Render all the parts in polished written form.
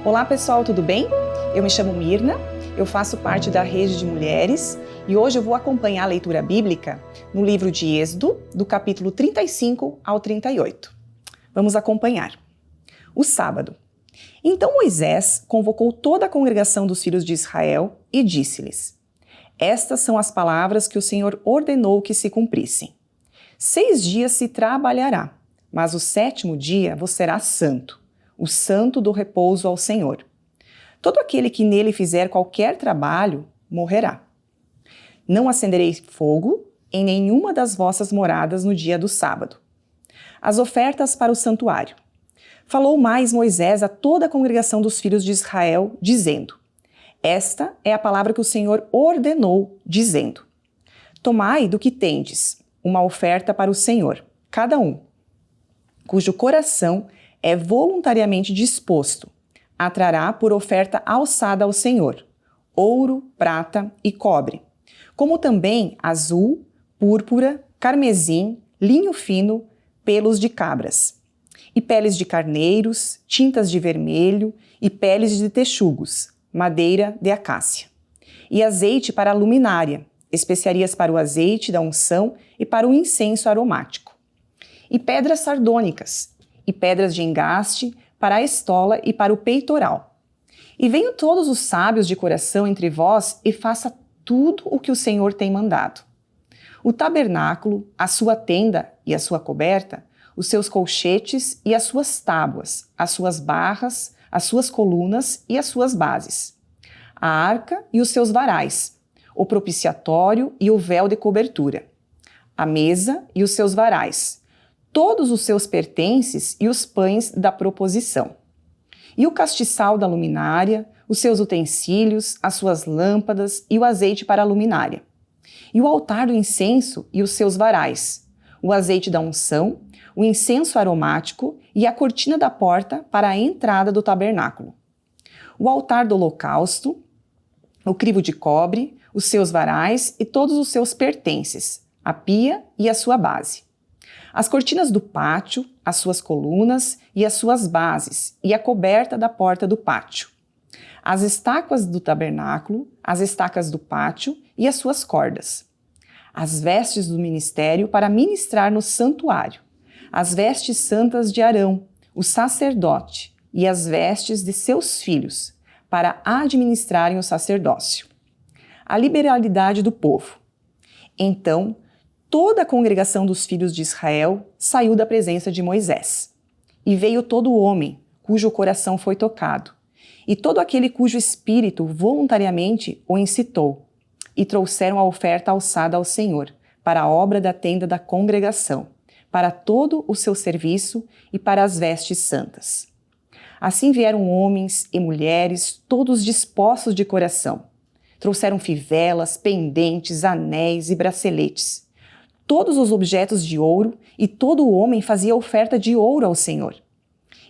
Olá pessoal, tudo bem? Eu me chamo Mirna, eu faço parte da rede de mulheres e hoje eu vou acompanhar a leitura bíblica no livro de Êxodo, do capítulo 35 ao 38. Vamos acompanhar. O sábado. Então Moisés convocou toda a congregação dos filhos de Israel e disse-lhes: Estas são as palavras que o Senhor ordenou que se cumprissem. 6 dias se trabalhará, mas o 7º dia vos será santo, o santo do repouso ao Senhor. Todo aquele que nele fizer qualquer trabalho, morrerá. Não acenderei fogo em nenhuma das vossas moradas no dia do sábado. As ofertas para o santuário. Falou mais Moisés a toda a congregação dos filhos de Israel, dizendo: Esta é a palavra que o Senhor ordenou, dizendo: Tomai do que tendes, uma oferta para o Senhor, cada um, cujo coração é voluntariamente disposto, a trará por oferta alçada ao Senhor, ouro, prata e cobre, como também azul, púrpura, carmesim, linho fino, pelos de cabras, e peles de carneiros, tintas de vermelho e peles de texugos, madeira de acácia, e azeite para a luminária, especiarias para o azeite da unção e para o incenso aromático, e pedras sardônicas, e pedras de engaste para a estola e para o peitoral. E venham todos os sábios de coração entre vós e faça tudo o que o Senhor tem mandado. O tabernáculo, a sua tenda e a sua coberta, os seus colchetes e as suas tábuas, as suas barras, as suas colunas e as suas bases, a arca e os seus varais, o propiciatório e o véu de cobertura, a mesa e os seus varais, todos os seus pertences e os pães da proposição, e o castiçal da luminária, os seus utensílios, as suas lâmpadas e o azeite para a luminária, e o altar do incenso e os seus varais, o azeite da unção, o incenso aromático e a cortina da porta para a entrada do tabernáculo, o altar do holocausto, o crivo de cobre, os seus varais e todos os seus pertences, a pia e a sua base, as cortinas do pátio, as suas colunas e as suas bases, e a coberta da porta do pátio, as estacas do tabernáculo, as estacas do pátio e as suas cordas, as vestes do ministério para ministrar no santuário, as vestes santas de Arão, o sacerdote, e as vestes de seus filhos, para administrarem o sacerdócio, a liberalidade do povo. Então, toda a congregação dos filhos de Israel saiu da presença de Moisés. E veio todo homem cujo coração foi tocado, e todo aquele cujo espírito voluntariamente o incitou, e trouxeram a oferta alçada ao Senhor, para a obra da tenda da congregação, para todo o seu serviço e para as vestes santas. Assim vieram homens e mulheres, todos dispostos de coração. Trouxeram fivelas, pendentes, anéis e braceletes, todos os objetos de ouro, e todo homem fazia oferta de ouro ao Senhor.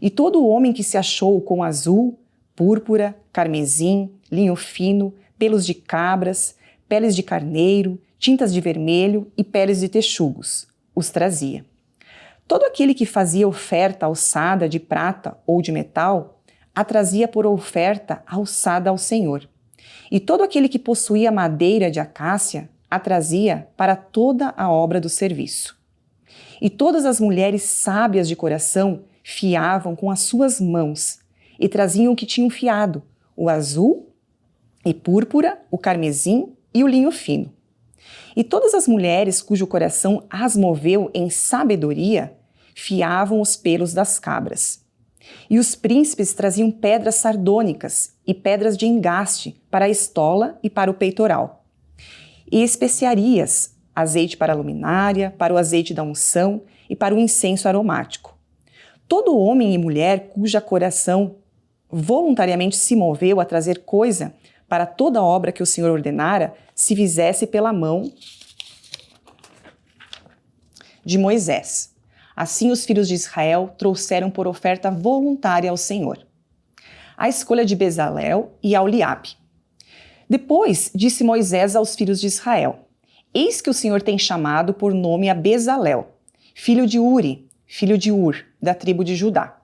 E todo homem que se achou com azul, púrpura, carmesim, linho fino, pelos de cabras, peles de carneiro, tintas de vermelho e peles de texugos, os trazia. Todo aquele que fazia oferta alçada de prata ou de metal, a trazia por oferta alçada ao Senhor. E todo aquele que possuía madeira de acácia, a trazia para toda a obra do serviço. E todas as mulheres sábias de coração fiavam com as suas mãos e traziam o que tinham fiado, o azul e púrpura, o carmesim e o linho fino. E todas as mulheres cujo coração as moveu em sabedoria fiavam os pelos das cabras. E os príncipes traziam pedras sardônicas e pedras de engaste para a estola e para o peitoral, e especiarias, azeite para a luminária, para o azeite da unção e para o incenso aromático. Todo homem e mulher cuja coração voluntariamente se moveu a trazer coisa para toda a obra que o Senhor ordenara, se fizesse pela mão de Moisés. Assim os filhos de Israel trouxeram por oferta voluntária ao Senhor a escolha de Bezalel e Aholiabe. Depois disse Moisés aos filhos de Israel: Eis que o Senhor tem chamado por nome a Bezalel, filho de Uri, filho de Ur, da tribo de Judá,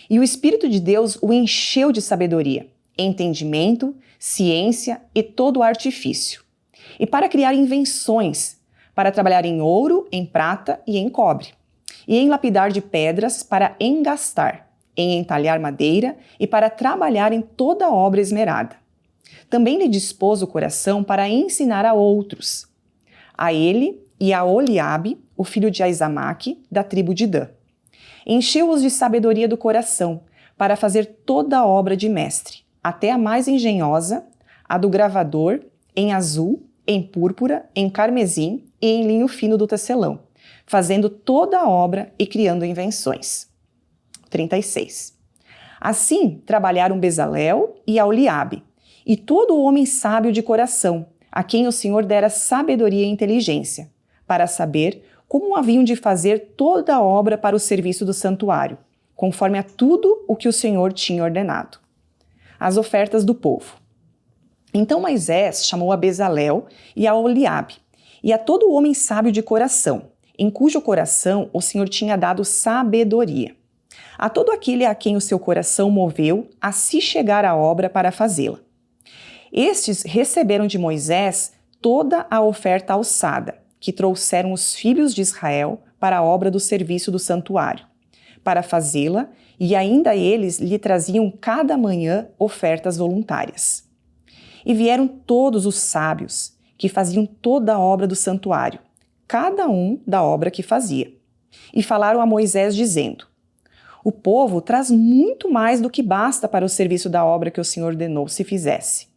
E o Espírito de Deus o encheu de sabedoria, entendimento, ciência e todo artifício. E para criar invenções, para trabalhar em ouro, em prata e em cobre, e em lapidar de pedras para engastar, em entalhar madeira e para trabalhar em toda obra esmerada. Também lhe dispôs o coração para ensinar a outros, a ele e a Oliabe, o filho de Aizamaque, da tribo de Dan. Encheu-os de sabedoria do coração, para fazer toda a obra de mestre, até a mais engenhosa, a do gravador, em azul, em púrpura, em carmesim e em linho fino do tecelão, fazendo toda a obra e criando invenções. 36. Assim trabalharam Bezalel e Aholiabe, e todo o homem sábio de coração, a quem o Senhor dera sabedoria e inteligência, para saber como haviam de fazer toda a obra para o serviço do santuário, conforme a tudo o que o Senhor tinha ordenado. As ofertas do povo. Então Moisés chamou a Bezalel e a Aholiabe, e a todo o homem sábio de coração, em cujo coração o Senhor tinha dado sabedoria. A todo aquele a quem o seu coração moveu a se chegar à obra para fazê-la. Estes receberam de Moisés toda a oferta alçada, que trouxeram os filhos de Israel para a obra do serviço do santuário, para fazê-la, e ainda eles lhe traziam cada manhã ofertas voluntárias. E vieram todos os sábios, que faziam toda a obra do santuário, cada um da obra que fazia. E falaram a Moisés, dizendo: o povo traz muito mais do que basta para o serviço da obra que o Senhor ordenou se fizesse.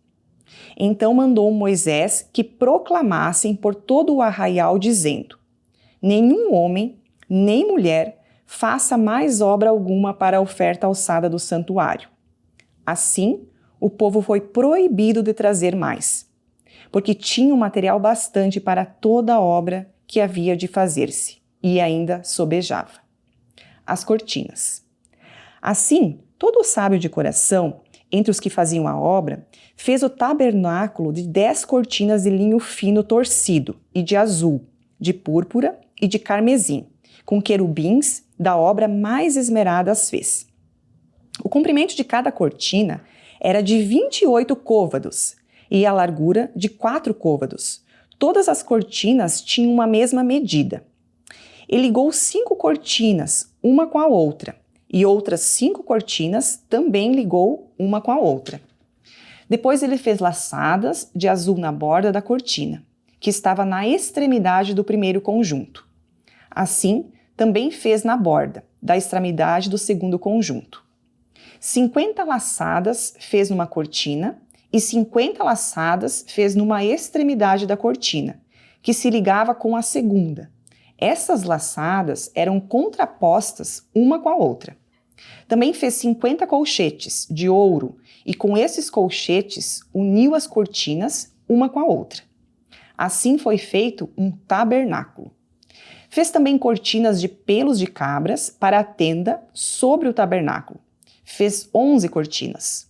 Então mandou Moisés que proclamassem por todo o arraial, dizendo: nenhum homem, nem mulher, faça mais obra alguma para a oferta alçada do santuário. Assim, o povo foi proibido de trazer mais, porque tinha material bastante para toda a obra que havia de fazer-se, e ainda sobejava. As cortinas. Assim, todo sábio de coração, entre os que faziam a obra, fez o tabernáculo de 10 cortinas de linho fino torcido e de azul, de púrpura e de carmesim, com querubins da obra mais esmerada as fez. O comprimento de cada cortina era de 28 côvados e a largura de 4 côvados. Todas as cortinas tinham uma mesma medida. E ligou 5 cortinas, uma com a outra, e outras 5 cortinas também ligou uma com a outra. Depois ele fez laçadas de azul na borda da cortina, que estava na extremidade do primeiro conjunto. Assim, também fez na borda, da extremidade do segundo conjunto. 50 laçadas fez numa cortina e 50 laçadas fez numa extremidade da cortina, que se ligava com a segunda. Essas laçadas eram contrapostas uma com a outra. Também fez 50 colchetes de ouro e com esses colchetes uniu as cortinas uma com a outra. Assim foi feito um tabernáculo. Fez também cortinas de pelos de cabras para a tenda sobre o tabernáculo. Fez 11 cortinas.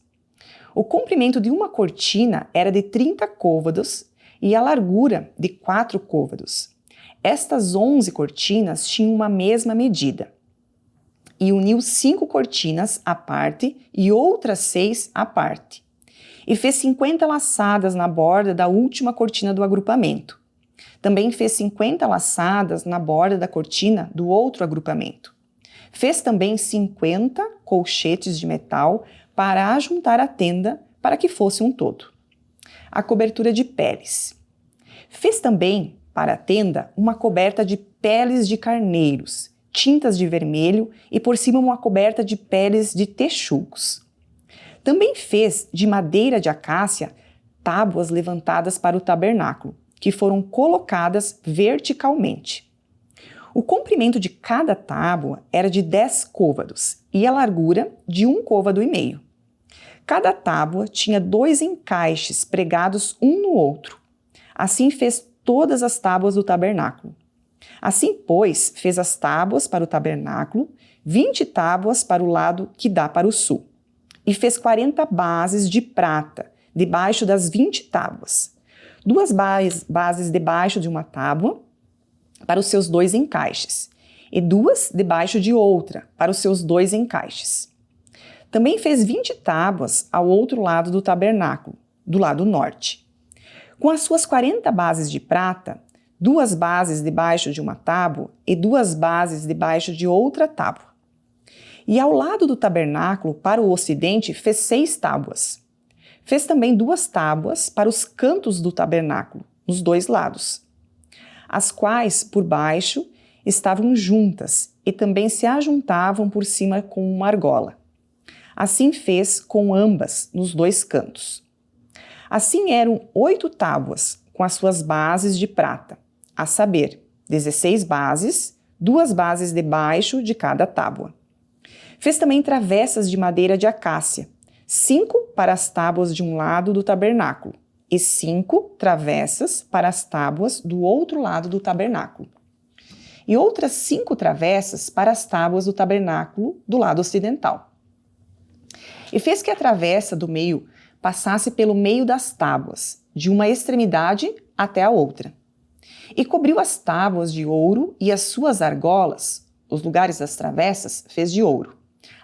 O comprimento de uma cortina era de 30 côvados e a largura de 4 côvados. Estas 11 cortinas tinham uma mesma medida. E uniu 5 cortinas à parte e outras 6 à parte. E fez 50 laçadas na borda da última cortina do agrupamento. Também fez 50 laçadas na borda da cortina do outro agrupamento. Fez também 50 colchetes de metal para ajuntar a tenda para que fosse um todo. A cobertura de peles. Fez também para a tenda uma coberta de peles de carneiros, tintas de vermelho e por cima uma coberta de peles de texugos. Também fez de madeira de acácia tábuas levantadas para o tabernáculo, que foram colocadas verticalmente. O comprimento de cada tábua era de 10 côvados e a largura de 1,5 côvado. Cada tábua tinha 2 encaixes pregados um no outro. Assim fez todas as tábuas do tabernáculo. Assim, pois, fez as tábuas para o tabernáculo, 20 tábuas para o lado que dá para o sul. E fez 40 bases de prata debaixo das 20 tábuas. 2 bases debaixo de uma tábua para os seus 2 encaixes. e 2 debaixo de outra, para os seus 2 encaixes. Também fez 20 tábuas ao outro lado do tabernáculo, do lado norte. Com as suas 40 bases de prata, 2 bases debaixo de uma tábua e 2 bases debaixo de outra tábua. E ao lado do tabernáculo, para o ocidente, fez 6 tábuas. Fez também 2 tábuas para os cantos do tabernáculo, nos 2 lados, as quais, por baixo, estavam juntas e também se ajuntavam por cima com uma argola. Assim fez com ambas nos 2 cantos. Assim eram 8 tábuas com as suas bases de prata, a saber, 16 bases, 2 bases debaixo de cada tábua. Fez também travessas de madeira de acácia, 5 para as tábuas de um lado do tabernáculo e 5 travessas para as tábuas do outro lado do tabernáculo. E outras 5 travessas para as tábuas do tabernáculo do lado ocidental. E fez que a travessa do meio passasse pelo meio das tábuas, de uma extremidade até a outra. E cobriu as tábuas de ouro e as suas argolas, os lugares das travessas, fez de ouro.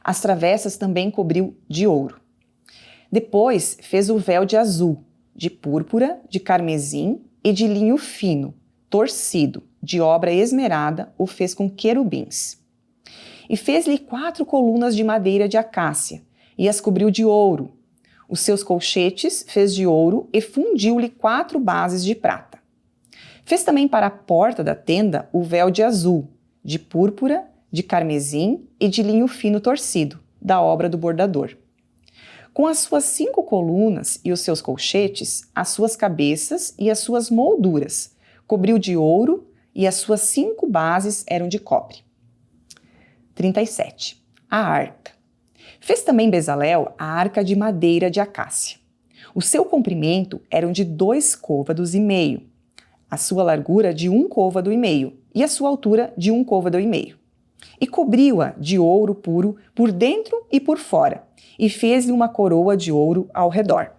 As travessas também cobriu de ouro. Depois fez o véu de azul, de púrpura, de carmesim e de linho fino, torcido, de obra esmerada, o fez com querubins. E fez-lhe 4 colunas de madeira de acácia, e as cobriu de ouro. Os seus colchetes fez de ouro e fundiu-lhe 4 bases de prata. Fez também para a porta da tenda o véu de azul, de púrpura, de carmesim e de linho fino torcido, da obra do bordador. Com as suas 5 colunas e os seus colchetes, as suas cabeças e as suas molduras, cobriu de ouro e as suas 5 bases eram de cobre. 37. A arca. Fez também Bezalel a arca de madeira de acácia. O seu comprimento era de 2 côvados e meio, a sua largura de 1 côvado e meio e a sua altura de 1 côvado e meio. E cobriu-a de ouro puro por dentro e por fora, e fez-lhe uma coroa de ouro ao redor.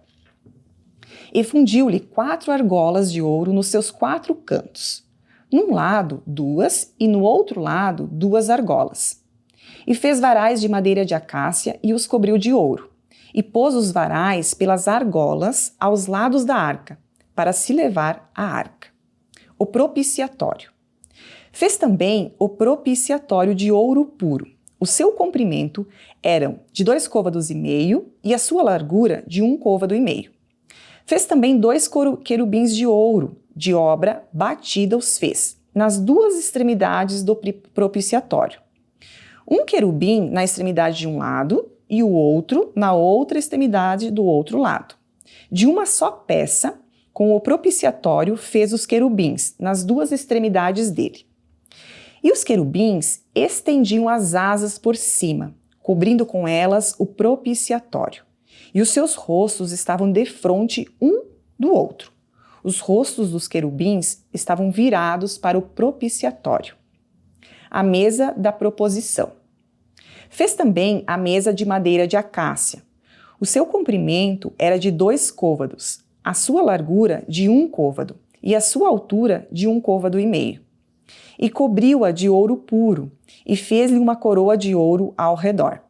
E fundiu-lhe 4 argolas de ouro nos seus 4 cantos. Num lado, 2, e no outro lado, 2 argolas. E fez varais de madeira de acácia e os cobriu de ouro. E pôs os varais pelas argolas aos lados da arca, para se levar a arca. O propiciatório. Fez também o propiciatório de ouro puro. O seu comprimento eram de 2 côvados e meio e a sua largura de 1 côvado e meio. Fez também 2 querubins de ouro, de obra batida os fez, nas 2 extremidades do propiciatório. Um querubim na extremidade de um lado e o outro na outra extremidade do outro lado. De uma só peça, com o propiciatório fez os querubins nas 2 extremidades dele. E os querubins estendiam as asas por cima, cobrindo com elas o propiciatório. E os seus rostos estavam defronte um do outro. Os rostos dos querubins estavam virados para o propiciatório. A mesa da proposição. Fez também a mesa de madeira de acácia. O seu comprimento era de 2 côvados, a sua largura de 1 côvado e a sua altura de 1 côvado e meio. E cobriu-a de ouro puro, e fez-lhe uma coroa de ouro ao redor.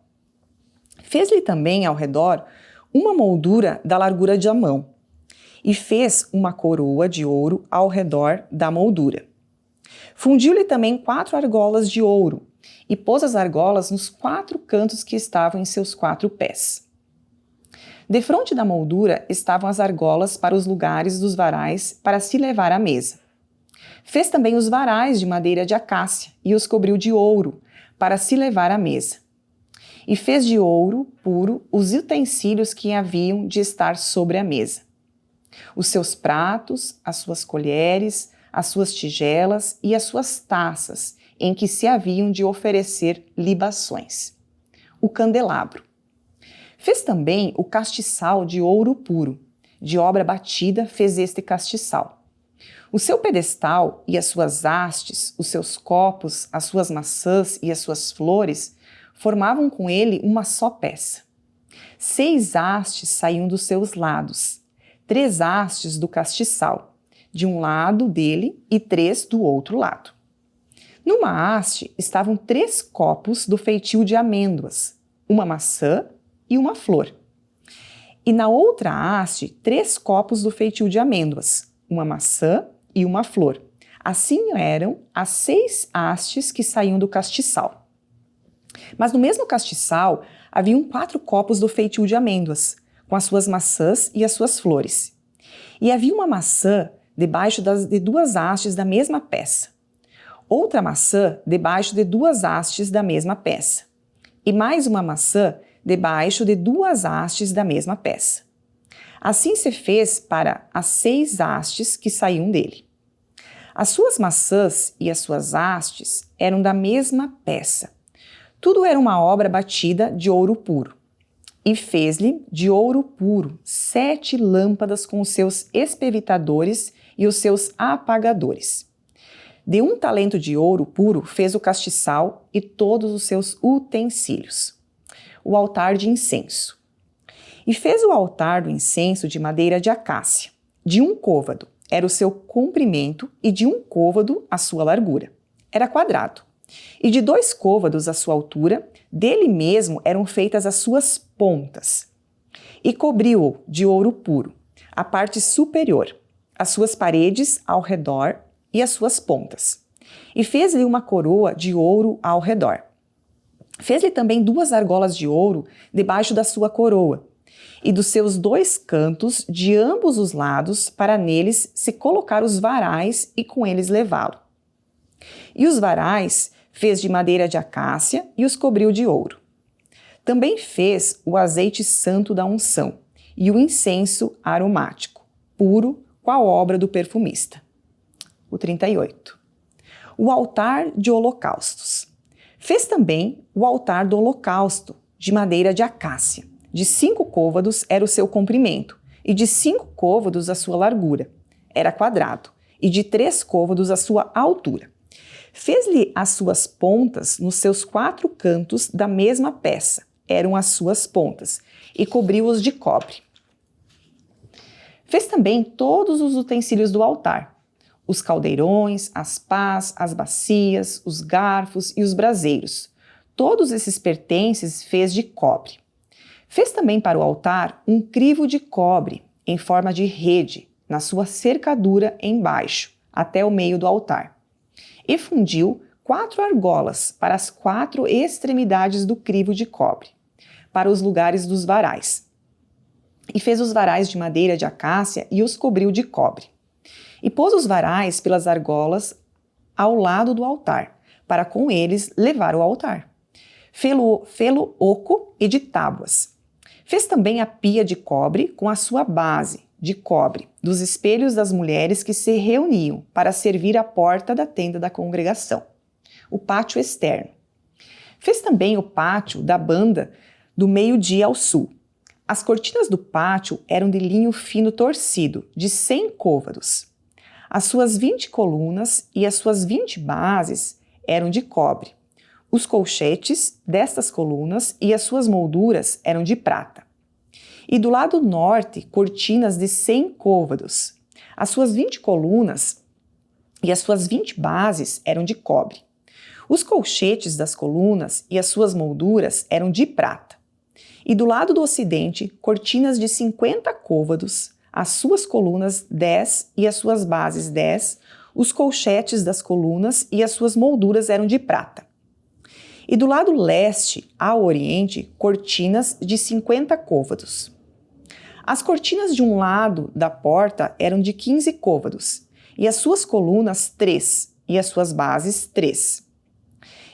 Fez-lhe também ao redor uma moldura da largura de mão, e fez uma coroa de ouro ao redor da moldura. Fundiu-lhe também 4 argolas de ouro, e pôs as argolas nos 4 cantos que estavam em seus 4 pés. Defronte da moldura estavam as argolas para os lugares dos varais para se levar à mesa. Fez também os varais de madeira de acácia e os cobriu de ouro para se levar à mesa. E fez de ouro puro os utensílios que haviam de estar sobre a mesa. Os seus pratos, as suas colheres, as suas tigelas e as suas taças, em que se haviam de oferecer libações. O candelabro. Fez também o castiçal de ouro puro. De obra batida fez este castiçal. O seu pedestal e as suas hastes, os seus copos, as suas maçãs e as suas flores formavam com ele uma só peça. 6 hastes saíam dos seus lados, 3 hastes do castiçal, de um lado dele e 3 do outro lado. Numa haste estavam 3 copos do feitio de amêndoas, uma maçã e uma flor. E na outra haste, 3 copos do feitio de amêndoas, uma maçã e uma flor. Assim eram as 6 hastes que saíam do castiçal. Mas no mesmo castiçal haviam 4 copos do feitio de amêndoas, com as suas maçãs e as suas flores. E havia uma maçã debaixo de 2 hastes da mesma peça. Outra maçã debaixo de 2 hastes da mesma peça. E mais uma maçã debaixo de 2 hastes da mesma peça. Assim se fez para as 6 hastes que saíam dele. As suas maçãs e as suas hastes eram da mesma peça. Tudo era uma obra batida de ouro puro. E fez-lhe de ouro puro 7 lâmpadas com os seus espevitadores e os seus apagadores. De 1 talento de ouro puro fez o castiçal e todos os seus utensílios. O altar de incenso. E fez o altar do incenso de madeira de acácia. De 1 côvado era o seu comprimento e de 1 côvado a sua largura. Era quadrado. E de 2 côvados a sua altura, dele mesmo eram feitas as suas pontas. E cobriu-o de ouro puro, a parte superior, as suas paredes ao redor e as suas pontas. E fez-lhe uma coroa de ouro ao redor. Fez-lhe também 2 argolas de ouro debaixo da sua coroa, e dos seus 2 cantos de ambos os lados, para neles se colocar os varais e com eles levá-lo. E os varais fez de madeira de acácia e os cobriu de ouro. Também fez o azeite santo da unção e o incenso aromático, puro, qual obra do perfumista. O 38. O altar de holocaustos. Fez também o altar do holocausto, de madeira de acácia. De 5 côvados era o seu comprimento, e de 5 côvados a sua largura. Era quadrado, e de 3 côvados a sua altura. Fez-lhe as suas pontas nos seus 4 cantos da mesma peça, eram as suas pontas, e cobriu-os de cobre. Fez também todos os utensílios do altar, os caldeirões, as pás, as bacias, os garfos e os braseiros. Todos esses pertences fez de cobre. Fez também para o altar um crivo de cobre, em forma de rede, na sua cercadura embaixo, até o meio do altar. E fundiu 4 argolas para as 4 extremidades do crivo de cobre, para os lugares dos varais. E fez os varais de madeira de acácia e os cobriu de cobre. E pôs os varais pelas argolas ao lado do altar, para com eles levar o altar. Fê-lo oco e de tábuas. Fez também a pia de cobre com a sua base de cobre, dos espelhos das mulheres que se reuniam para servir à porta da tenda da congregação, o pátio externo. Fez também o pátio da banda do meio-dia ao sul. As cortinas do pátio eram de linho fino torcido, de 100 côvados. As suas 20 colunas e as suas 20 bases eram de cobre. Os colchetes destas colunas e as suas molduras eram de prata. E do lado norte, cortinas de 100 côvados. As suas 20 colunas e as suas 20 bases eram de cobre. Os colchetes das colunas e as suas molduras eram de prata. E do lado do ocidente, cortinas de 50 côvados, as suas colunas 10 e as suas bases 10, os colchetes das colunas e as suas molduras eram de prata. E do lado leste ao oriente, cortinas de 50 côvados. As cortinas de um lado da porta eram de 15 côvados, e as suas colunas 3, e as suas bases 3.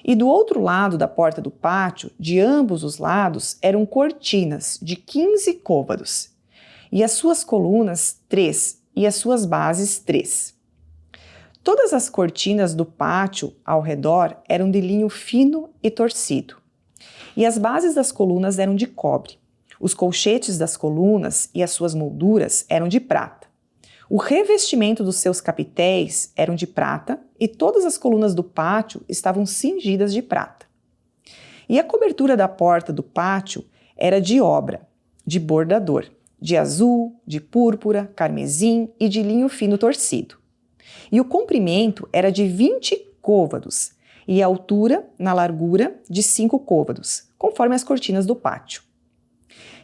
E do outro lado da porta do pátio, de ambos os lados, eram cortinas de 15 côvados, e as suas colunas 3, e as suas bases 3. Todas as cortinas do pátio ao redor eram de linho fino e torcido, e as bases das colunas eram de cobre. Os colchetes das colunas e as suas molduras eram de prata. O revestimento dos seus capitéis eram de prata e todas as colunas do pátio estavam cingidas de prata. E a cobertura da porta do pátio era de obra, de bordador, de azul, de púrpura, carmesim e de linho fino torcido. E o comprimento era de 20 côvados, e a altura, na largura, de 5 côvados, conforme as cortinas do pátio.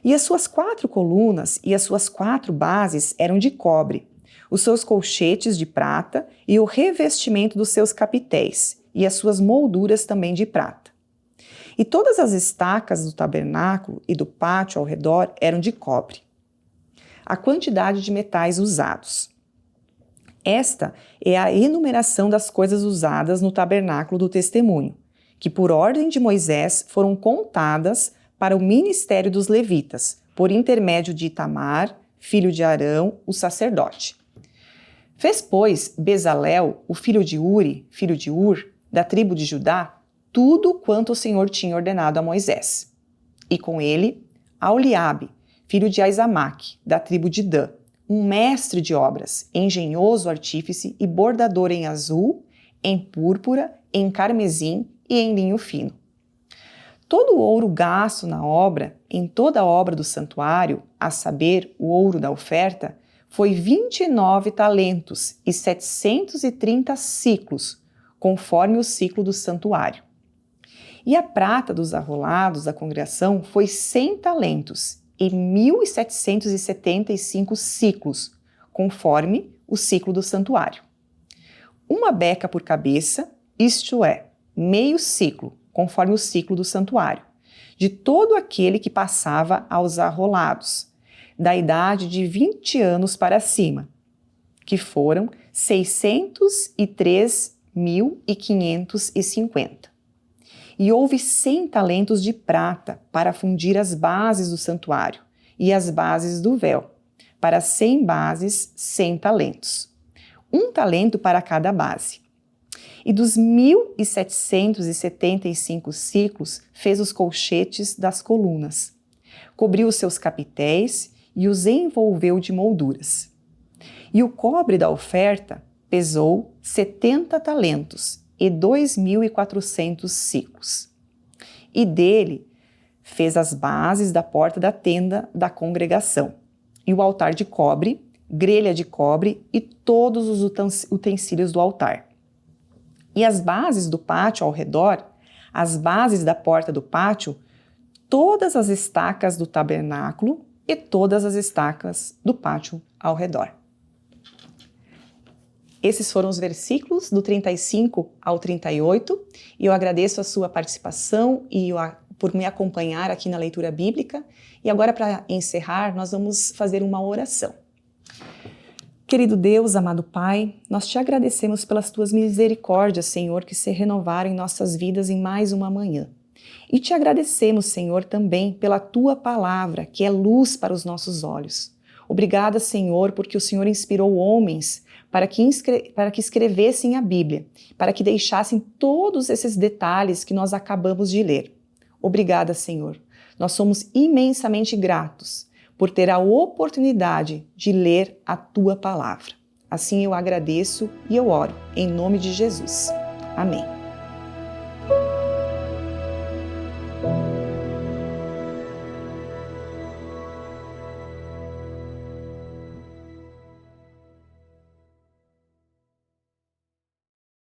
E as suas 4 colunas e as suas 4 bases eram de cobre, os seus colchetes de prata e o revestimento dos seus capitéis, e as suas molduras também de prata. E todas as estacas do tabernáculo e do pátio ao redor eram de cobre. A quantidade de metais usados. Esta é a enumeração das coisas usadas no tabernáculo do testemunho, que por ordem de Moisés foram contadas para o ministério dos levitas, por intermédio de Itamar, filho de Arão, o sacerdote. Fez, pois, Bezalel, o filho de Uri, filho de Ur, da tribo de Judá, tudo quanto o Senhor tinha ordenado a Moisés. E com ele, Aholiabe, filho de Aizamaque, da tribo de Dan, um mestre de obras, engenhoso artífice e bordador em azul, em púrpura, em carmesim e em linho fino. Todo o ouro gasto na obra, em toda a obra do santuário, a saber, o ouro da oferta, foi 29 talentos e 730 siclos, conforme o ciclo do santuário. E a prata dos arrolados da congregação foi 100 talentos e 1.775 ciclos, conforme o ciclo do santuário. Uma beca por cabeça, isto é, meio ciclo, conforme o ciclo do santuário, de todo aquele que passava aos arrolados, da idade de 20 anos para cima, que foram 603.550. E houve 100 talentos de prata para fundir as bases do santuário e as bases do véu. Para 100 bases, 100 talentos. 1 talento para cada base. E dos 1.775 ciclos fez os colchetes das colunas. Cobriu os seus capitéis e os envolveu de molduras. E o cobre da oferta pesou 70 talentos e 2.400 ciclos. E dele fez as bases da porta da tenda da congregação, e o altar de cobre, grelha de cobre e todos os utensílios do altar. E as bases do pátio ao redor, as bases da porta do pátio, todas as estacas do tabernáculo e todas as estacas do pátio ao redor. Esses foram os versículos do 35 ao 38, e eu agradeço a sua participação e por me acompanhar aqui na leitura bíblica. E agora, para encerrar, nós vamos fazer uma oração. Querido Deus, amado Pai, nós te agradecemos pelas tuas misericórdias, Senhor, que se renovaram em nossas vidas em mais uma manhã. E te agradecemos, Senhor, também pela tua palavra, que é luz para os nossos olhos. Obrigada, Senhor, porque o Senhor inspirou homens para que escrevessem a Bíblia, para que deixassem todos esses detalhes que nós acabamos de ler. Obrigada, Senhor. Nós somos imensamente gratos por ter a oportunidade de ler a tua palavra. Assim eu agradeço e eu oro, em nome de Jesus. Amém.